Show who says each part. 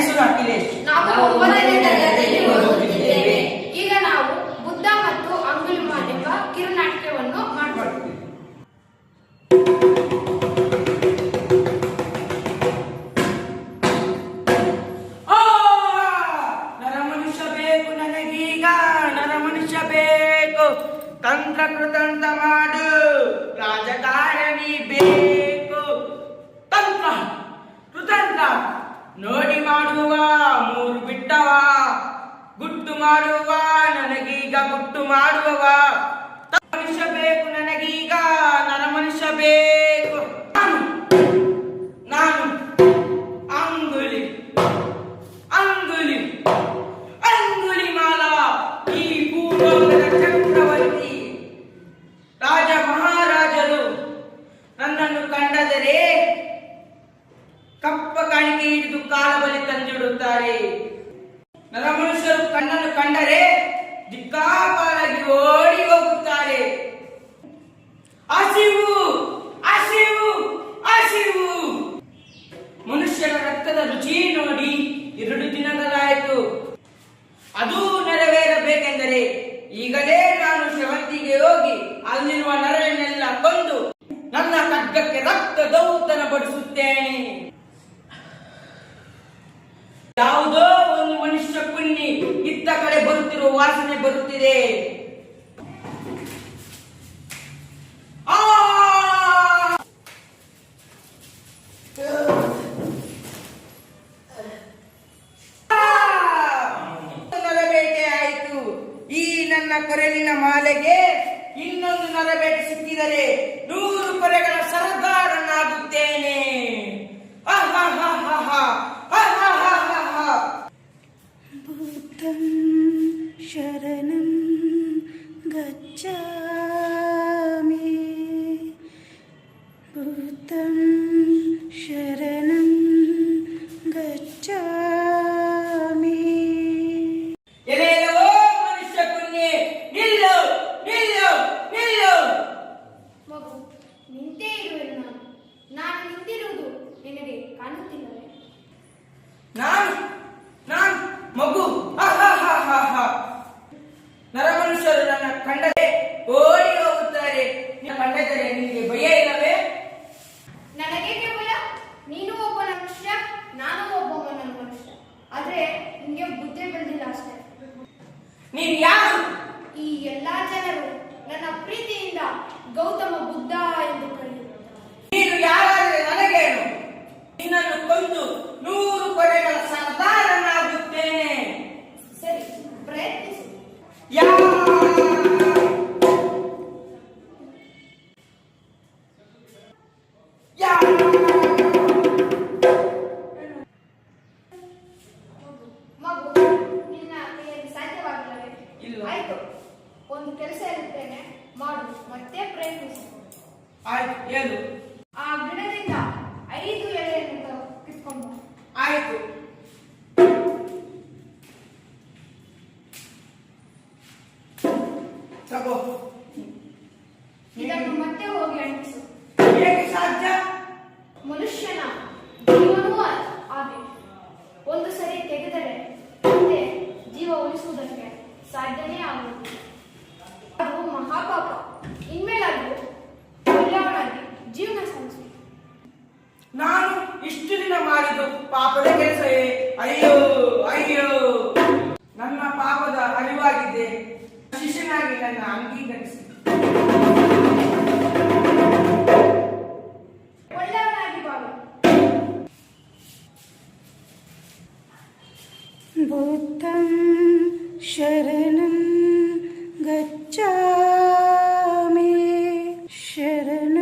Speaker 1: ಹೆಸರು ಅಖಿಲೇಶ್.
Speaker 2: ನಾವು 9ನೇ ತರಗತಿಯಲ್ಲಿ ಓದುತ್ತಿದ್ದೇವೆ. ಈಗ ನಾವು ಬುದ್ಧ ಮತ್ತು ಅಂಗುಲಿಮಾಲ್ ಎಂಬ ಕಿರುನಾಟಕವನ್ನು ಮಾಡಿಕೊಳ್ಳುತ್ತೇವೆ.
Speaker 1: ನರಮನುಷ್ಯ ಬೇಕು ನನಗೀಗ, ನರಮನುಷ್ಯ ಬೇಕು. ತಂತ್ರ ಕೃತಂತ್ರ ಮಾಡು, ರಾಜಕಾರಣಿ ಬೇಕು. ತಂತ್ರ ಕೃತಂತ್ರ ನೋಡಿ ಮಾಡುವ, ಮೂರು ಬಿಟ್ಟವ. ಗುಟ್ಟು ಮಾಡುವ ನನಗೀಗ, ಗುಟ್ಟು ಮಾಡುವವ. ಮನುಷ್ಯ ಬೇಕು ನನಗೀಗ, ನರಮನುಷ್ಯ ಬೇಕು. ನಾನು ಅಂಗುಲಿ ಅಂಗುಲಿ ಅಂಗುಲಿಮಾಲ, ಈ ಭೂಲೋಕದ ಚಕ್ರವರ್ತಿ. ರಾಜ ಮಹಾರಾಜರು ನನ್ನನ್ನು ಕಂಡದರೆ ಕಪ್ಪ ಕಾಣಿಕೆ ಹಿಡಿದು ಕಾಲ ಬಲಿ ತಂದಿಡುತ್ತಾರೆ. ನರಮನುಷ್ಯರು ಕಣ್ಣನ್ನು ಕಂಡರೆ ದಿಕ್ಕಾಪಾಲಾಗಿ ಓಡಿ ಹೋಗುತ್ತಾರೆ. ಹಸಿವು ಹಸಿವು ಹಸಿವು. ಮನುಷ್ಯನ ರಕ್ತದ ರುಚಿ ನೋಡಿ 2 ದಿನಗಳಾಯಿತು. ಅದು ನೆರವೇರಬೇಕೆಂದರೆ ಈಗಲೇ ನಾನು ಶ್ರವಂತಿಗೆ ಹೋಗಿ ಅಲ್ಲಿರುವ ನರಳನ್ನೆಲ್ಲ ಕೊಂದು ನನ್ನ ಖಡ್ಗಕ್ಕೆ ರಕ್ತ ದೌತನ ಬಡಿಸುತ್ತೇನೆ. ಯಾವುದೋ ಒಂದು ಮನುಷ್ಯ ಕುನ್ನಿ ಇತ್ತ ಕಡೆ ಬರುತ್ತಿರುವ ವಾಸನೆ ಬರುತ್ತಿದೆ. ನರಬೇಟೆ ಆಯಿತು. ಈ ನನ್ನ ಕೊರಳಿನ ಮಾಲೆಗೆ ಇನ್ನೊಂದು ನರಬೇಟೆ ಸಿಕ್ಕಿದರೆ 100 ಕೊರೆಗಳ ಸರದಾರನಾಗುತ್ತೇನೆ.
Speaker 3: ಬುದ್ಧಂ ಶರಣಂ ಗಚ್ಛಾಮಿ, ಬುದ್ಧಂ ಶರಣಂ ಗಚ್ಛಾಮಿ.
Speaker 1: ಎಲೆಯೋ ಮನುಷ್ಯ ಕುನ್ನಿ, ನಿಲ್ಲು ನಿಲ್ಲು ನಿಲ್ಲು.
Speaker 2: ಮಗು, ನಿಂತೇ ಇರುವೆನು. ನಾನು ನಿಂತಿರುವುದು ನಿನಗೆ ಕಾಣುತ್ತಿಲ್ಲವೇ?
Speaker 1: ನಾನು ಮಗು. ನರಮನುಷ್ಯರು ನನ್ನ ಕಂಡರೆ ಓಡಿ ಹೋಗುತ್ತಾರೆ. ಕಂಡದರೆ ನಿನಗೆ ಭಯ ಇಲ್ಲವೇ?
Speaker 2: ನನಗೇಕೆ ಭಯ? ನೀನು ಒಬ್ಬ ಮನುಷ್ಯ, ನಾನು ಒಬ್ಬ ಮನುಷ್ಯ. ಆದ್ರೆ ನಿಮಗೆ ಬುದ್ಧಿ ಬೆಳೆದಿಲ್ಲ ಅಷ್ಟೇ.
Speaker 1: ನೀನು ಯಾರು?
Speaker 2: ಈ ಎಲ್ಲಾ ಜನರು ನನ್ನ ಪ್ರೀತಿಯಿಂದ ಗೌತಮ ಬುದ್ಧ ಎಂದು ಕರೆಯುತ್ತಾರೆ.
Speaker 1: ನೀನು ಯಾರಾದರೆ ನನಗೇನು? ನಿನ್ನನ್ನು ಕೊಂದು 100 ಕೊರೆಗಳ ಸರ್ದಾರನಾಗುತ್ತೇನೆ.
Speaker 2: ಸರಿ, ಪ್ರಯತ್ನಿಸು. ಮಗು, ನಿನ್ನ ಕೈಯಲ್ಲಿ ಸಾಧ್ಯವಾಗಿಲ್ಲವೇ?
Speaker 1: ಇಲ್ಲ.
Speaker 2: ಆಯ್ತು, ಒಂದು ಕೆಲಸ ಇರುತ್ತೇನೆ, ಮಾಡು, ಮತ್ತೆ ಪ್ರಯತ್ನಿಸು.
Speaker 1: ಆಯ್ತು, ಏನು?
Speaker 2: ಆ ಗಿಡದಿಂದ 5 ಎಲೆಯನ್ನು ಕಿತ್ಕೊಂಡು.
Speaker 1: ಆಯ್ತು. ತಗೋ.
Speaker 2: ಇದನ್ನು ಮತ್ತೆ ಹೋಗಿ ಅಂಟಿಸು.
Speaker 1: ಹೇಗೆ ಸಾಧ್ಯ?
Speaker 2: ಮನುಷ್ಯನ ಜೀವನವೂ ಹಾಗೆ. ಒಂದು ಸರಿ ತೆಗೆದರೆ ಮತ್ತೆ ಜೀವ ಉಳಿಸುವುದಕ್ಕೆ ಸಾಧ್ಯನೇ ಆಗುವುದು. ಅದು ಮಹಾಪಾಪ. ಇನ್ಮೇಲಾದ್ರೂ ಒಳ್ಳೆಯವನಾಗಿ ಜೀವನ ಸಾಗಿಸು.
Speaker 1: ನಾನು ಇಷ್ಟು ದಿನ ಮಾಡಿದ್ದು ಪಾಪದ ಕೆಲಸವೇ? ಅಯ್ಯೋ ಅಯ್ಯೋ, ನನ್ನ ಪಾಪದ ಅರಿವಾಗಿದ್ದೆ. ಶಿಷ್ಯನಾಗಿ ನನ್ನ ಅಂಗೀಕರಿಸಿ.
Speaker 2: ಒಳ್ಳೆಯವನಾಗಿ ಬಾಳು.
Speaker 3: ಬುದ್ಧಂ ಶರಣಂ ಗಚ್ಛಾಮಿ, ಶರಣಂ